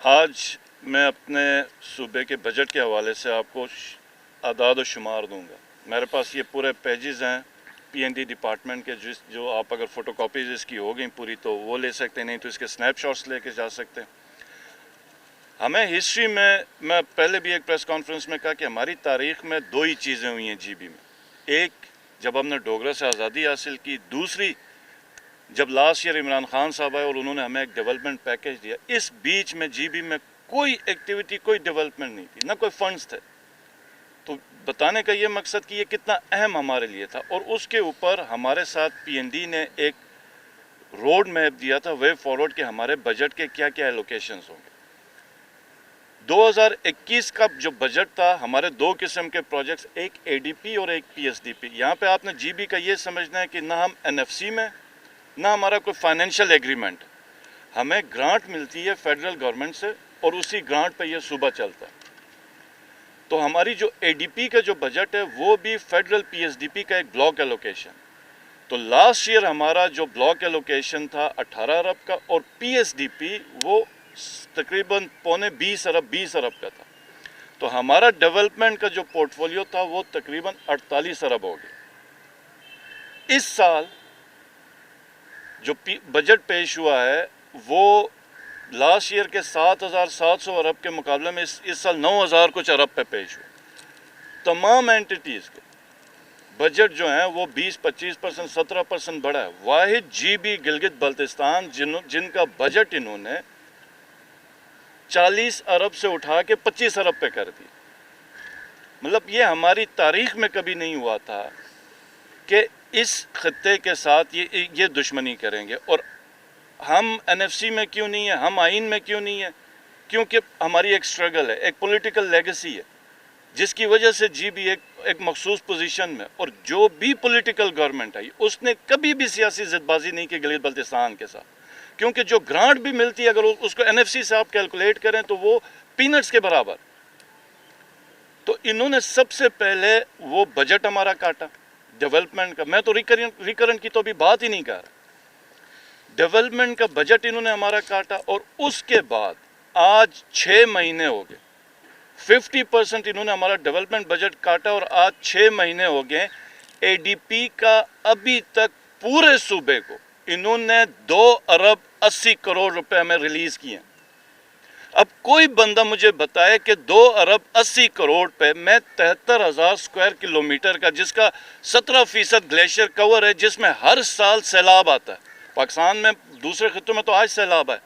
آج میں اپنے صوبے کے بجٹ کے حوالے سے آپ کو اعداد و شمار دوں گا. میرے پاس یہ پورے پیجز ہیں پی این ڈی ڈپارٹمنٹ کے, جو آپ اگر فوٹو کاپیز اس کی ہو گئیں پوری تو وہ لے سکتے ہیں, نہیں تو اس کے سنیپ شاٹس لے کے جا سکتے ہیں. ہمیں ہسٹری میں پہلے بھی ایک پریس کانفرنس میں کہا کہ ہماری تاریخ میں دو ہی چیزیں ہوئی ہیں جی بی میں. ایک جب ہم نے ڈوگرا سے آزادی حاصل کی, دوسری جب لاسٹ ایئر عمران خان صاحب آئے اور انہوں نے ہمیں ایک ڈیولپمنٹ پیکیج دیا. اس بیچ میں جی بی میں کوئی ایکٹیویٹی, کوئی ڈیولپمنٹ نہیں تھی, نہ کوئی فنڈز تھے. تو بتانے کا یہ مقصد کہ یہ کتنا اہم ہمارے لیے تھا. اور اس کے اوپر ہمارے ساتھ پی این ڈی نے ایک روڈ میپ دیا تھا, وے فارورڈ, کہ ہمارے بجٹ کے کیا کیا ایلوکیشنز ہوں گے. 2021 کا جو بجٹ تھا, ہمارے دو قسم کے پروجیکٹس, ایک اے ڈی پی اور ایک پی ایس ڈی پی. یہاں پہ آپ نے جی بی کا یہ سمجھنا ہے کہ نہ ہم این ایف سی میں, نہ ہمارا کوئی فائنینشیل ایگریمنٹ. ہمیں گرانٹ ملتی ہے فیڈرل گورنمنٹ سے اور اسی گرانٹ پہ یہ صوبہ چلتا ہے. تو ہماری جو اے ڈی پی کا جو بجٹ ہے وہ بھی federal P S D P کا ایک بلاک ایلوکیشن. تو لاسٹ ایئر ہمارا جو بلاک ایلوکیشن تھا 18 ارب کا, اور پی ایس ڈی پی وہ تقریباً 20 ارب کا تھا. تو ہمارا ڈیولپمنٹ کا جو پورٹ فولیو تھا وہ تقریباً 48 ارب ہو گیا. اس سال جو بجٹ پیش ہوا ہے وہ لاسٹ ایئر کے 7,700 ارب کے مقابلے میں اس سال 9,000 کچھ ارب پہ پیش ہوا. تمام اینٹیز کے بجٹ جو ہیں وہ 20-25%, 17% بڑھا ہے. واحد جی بی گلگت بلتستان جن کا بجٹ انہوں نے 40 ارب سے اٹھا کے 25 ارب پہ کر دیا. مطلب یہ ہماری تاریخ میں کبھی نہیں ہوا تھا کہ اس خطے کے ساتھ یہ دشمنی کریں گے. اور ہم این ایف سی میں کیوں نہیں ہیں, ہم آئین میں کیوں نہیں ہیں؟ کیونکہ ہماری ایک سٹرگل ہے, ایک پولیٹیکل لیگسی ہے, جس کی وجہ سے جی بھی ایک مخصوص پوزیشن میں. اور جو بھی پولیٹیکل گورنمنٹ آئی اس نے کبھی بھی سیاسی زد بازی نہیں کی گلگت بلتستان کے ساتھ, کیونکہ جو گرانٹ بھی ملتی ہے اگر اس کو این ایف سی سے آپ کیلکولیٹ کریں تو وہ پینٹس کے برابر. تو انہوں نے سب سے پہلے وہ بجٹ ہمارا کاٹا ڈیولپمنٹ کا. میں تو ریکرنٹ کی تو بھی بات ہی نہیں کر رہا. ڈیولپمنٹ کا بجٹ انہوں نے ہمارا کاٹا, اور اس کے بعد آج 6 مہینے ہو گئے 50% انہوں نے ہمارا ڈیولپمنٹ بجٹ کاٹا, اور آج 6 مہینے ہو گئے اے ڈی پی کا ابھی تک پورے صوبے کو انہوں نے 2 ارب 80 کروڑ روپے ہمیں ریلیز کیے. اب کوئی بندہ مجھے بتائے کہ 2 ارب 80 کروڑ پہ میں 73,000 اسکوائر کلومیٹر کا, جس کا 17% گلیشیئر کور ہے, جس میں ہر سال سیلاب آتا ہے. پاکستان میں دوسرے خطوں میں تو آج سیلاب ہے.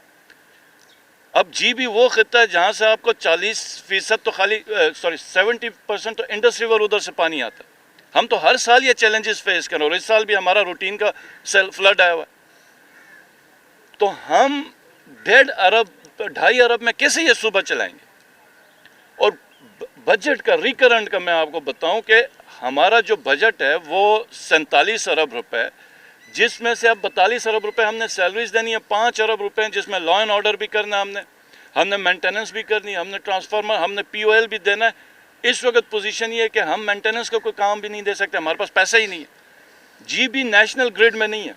اب جی بھی وہ خطہ ہے جہاں سے آپ کو 40% تو 70% تو انڈس ریور ادھر سے پانی آتا ہے. ہم تو ہر سال یہ چیلنجز فیس کر رہے ہیں, اور اس سال بھی ہمارا روٹین کا فلڈ آیا ہوا ہے. تو ہم 2.5 ارب میں کیسے یہ صوبہ چلائیں گے؟ اور بجٹ کا ریکرنٹ کا میں آپ کو بتاؤں کہ ہمارا جو بجٹ ہے وہ 47 ارب روپے, جس میں سے اب 42 ارب روپے ہم نے سیلریز دینی ہے, 5 ارب روپے جس میں لا اینڈ آرڈر بھی کرنا ہے, ہم نے مینٹیننس بھی کرنی ہے, ہم نے ٹرانسفارمر, ہم نے پی او ایل بھی دینا ہے. اس وقت پوزیشن یہ ہے کہ ہم مینٹیننس کا کوئی کام بھی نہیں دے سکتے, ہمارے پاس پیسہ ہی نہیں ہے. جی بی نیشنل گریڈ میں نہیں ہے.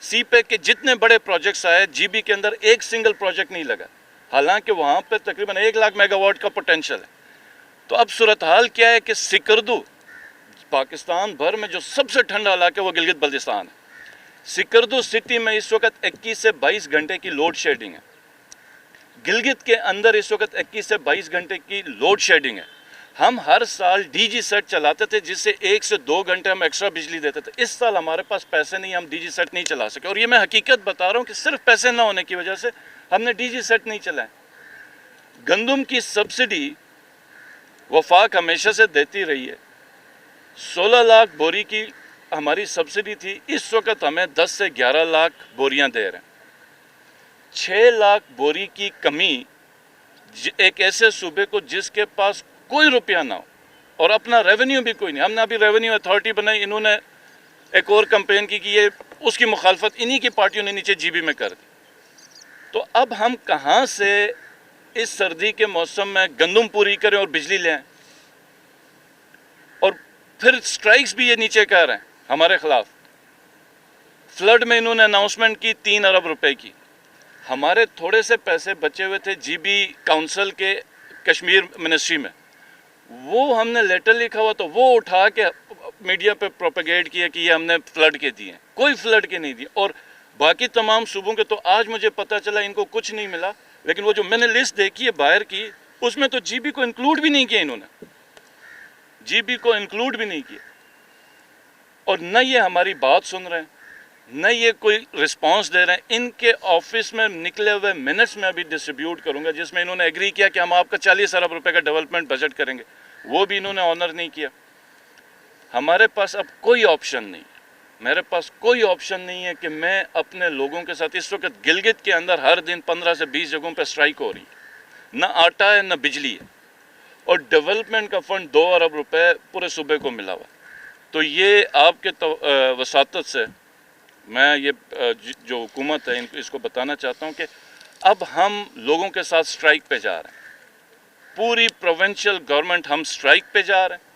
سی پیک کے جتنے بڑے پروجیکٹس آئے جی بی کے اندر ایک سنگل پروجیکٹ نہیں لگا, حالانکہ وہاں پہ تقریباً 1 لاکھ میگا واٹ کا پوٹینشل ہے. تو اب صورتحال کیا ہے کہ سکردو, پاکستان بھر میں جو سب سے ٹھنڈا علاقہ ہے وہ گلگت بلتستان ہے. سکردو سٹی میں اس وقت 21 سے 22 گھنٹے کی لوڈ شیڈنگ ہے. گلگت کے اندر اس وقت 21 سے 22 گھنٹے کی لوڈ شیڈنگ ہے. ہم ہر سال ڈی جی سیٹ چلاتے تھے جس سے 1 سے 2 گھنٹے ہم ایکسٹرا بجلی دیتے تھے. اس سال ہمارے پاس پیسے نہیں, ہم ڈی جی سیٹ نہیں چلا سکے. اور یہ میں حقیقت بتا رہا ہوں کہ صرف پیسے نہ ہونے کی وجہ سے ہم نے ڈی جی سیٹ نہیں چلائے. گندم کی سبسڈی وفاق ہمیشہ سے دیتی رہی ہے. 16 لاکھ بوری کی ہماری سبسڈی تھی, اس وقت ہمیں 10 سے 11 لاکھ بوریاں دے رہے ہیں. 6 لاکھ بوری کی کمی ایک ایسے صوبے کو جس کے پاس کوئی روپیہ نہ ہو اور اپنا ریونیو بھی کوئی نہیں. ہم نے ابھی ریونیو اتھارٹی بنائی, انہوں نے ایک اور کمپین کی کہ یہ اس کی مخالفت انہی کی پارٹیوں نے نیچے جی بی میں کر دی. تو اب ہم کہاں سے اس سردی کے موسم میں گندم پوری کریں اور بجلی لیں؟ اور پھر سٹرائکس بھی یہ نیچے کر رہے ہیں ہمارے خلاف. فلڈ میں انہوں نے اناؤنسمنٹ کی 3 ارب روپے کی. ہمارے تھوڑے سے پیسے بچے ہوئے تھے جی بی کاؤنسل کے کشمیر منسٹری میں، وہ ہم نے لیٹر لکھا ہوا تو وہ اٹھا کے میڈیا پہ پروپیگیٹ کیا کہ یہ ہم نے فلڈ کے دیے ہیں. کوئی فلڈ کے نہیں دیے. اور باقی تمام صوبوں کے تو آج مجھے پتہ چلا ان کو کچھ نہیں ملا، لیکن وہ جو میں نے لسٹ دیکھی ہے باہر کی، اس میں تو جی بی کو انکلوڈ بھی نہیں کیا انہوں نے، جی بی کو انکلوڈ بھی نہیں کیا. اور نہ یہ ہماری بات سن رہے ہیں، نہ یہ کوئی رسپانس دے رہے ہیں. ان کے آفس میں نکلے ہوئے منٹس میں ابھی ڈسٹریبیوٹ کروں گا جس میں انہوں نے ایگری کیا کہ ہم آپ کا 40 ارب روپے کا ڈیولپمنٹ بجٹ کریں گے، وہ بھی انہوں نے آنر نہیں کیا. ہمارے پاس اب کوئی آپشن نہیں، میرے پاس کوئی آپشن نہیں ہے کہ میں اپنے لوگوں کے ساتھ، اس وقت گلگت کے اندر ہر دن 15 سے 20 جگہوں پہ سٹرائک ہو رہی ہے، نہ آٹا ہے نہ بجلی ہے، اور ڈیولپمنٹ کا فنڈ 2 ارب روپے پورے صوبے کو ملا ہوا. تو یہ آپ کے وساطت سے میں یہ جو حکومت ہے اس کو بتانا چاہتا ہوں کہ اب ہم لوگوں کے ساتھ سٹرائک پہ جا رہے ہیں. پوری پروونشل گورنمنٹ ہم سٹرائک پہ جا رہے ہیں،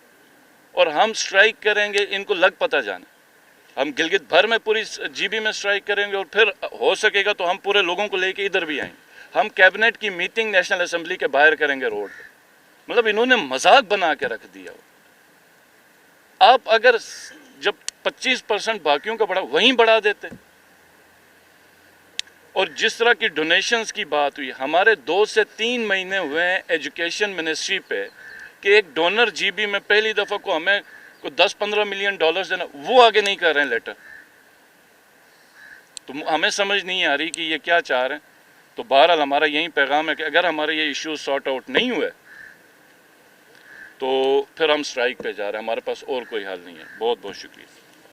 اور ہم سٹرائک کریں گے، ان کو لگ پتہ جانا. ہم گلگت بھر میں پوری جی بی میں سٹرائک کریں گے، اور پھر ہو سکے گا تو ہم پورے لوگوں کو لے کے ادھر بھی آئیں گے. ہم کیبنٹ کی میٹنگ نیشنل اسمبلی کے باہر کریں گے روڈ پہ. مطلب انہوں نے مذاق بنا کے رکھ دیا. آپ اگر جب 25% باقیوں کا بڑھا وہیں بڑھا دیتے. اور جس طرح کی ڈونیشنز کی بات ہوئی، ہمارے 2 سے 3 مہینے ہوئے ہیں ایجوکیشن منسٹری پہ کہ ایک ڈونر جی بی میں پہلی دفعہ کو ہمیں 10-15 ملین ڈالرز دینا، وہ آگے نہیں کر رہے ہیں لیٹر. تو ہمیں سمجھ نہیں آ رہی کہ یہ کیا چاہ رہے ہیں. تو بہرحال ہمارا یہی پیغام ہے کہ اگر ہمارے یہ ایشوز سارٹ آؤٹ نہیں ہوئے تو پھر ہم سٹرائک پہ جا رہے ہیں. ہمارے پاس اور کوئی حل نہیں ہے. بہت بہت شکریہ.